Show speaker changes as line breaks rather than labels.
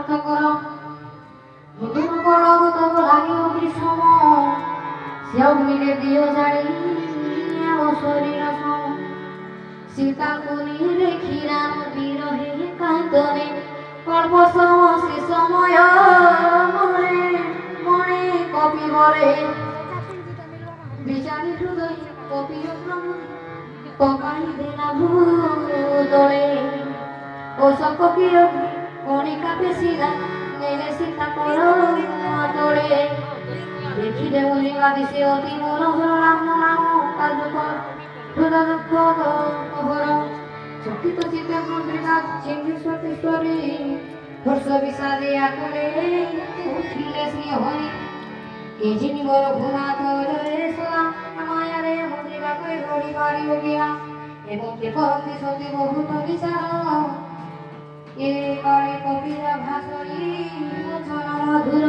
অর্থ কর নতুন পড়ব তব লাগিব বিষম সেও মিলে দিও জানি শরীর সীতাকুনি দেখি রাম বিরহে কাঁদনে অল্প সে সময় মনে মনে কপিবরে বিচারি হৃদয় কপিয় পকাই দেলা ভূতলে ও সকপিয় কণিকা পেশিলা নেলে সীতা কর তলে দেখিলে বলিবা দিশে অতি মনোহর রাম নাম কাজ কর হৃদয় দুঃখ হর চকিত চিত্তে মন্ত্রিকা চিহ্নি সতীশ্বরী হর্ষ বিষাদে আকুলে উঠিলে শ্রী হরি কে যিনি বড় ঘুমা তরে সোলা মায়ারে মন্ত্রিকা কই ঘড়ি বাড়ি গিয়া এবং কে করতে সতে বহুত বিচার এ করে কপিরা ভাষণী বচন মধুর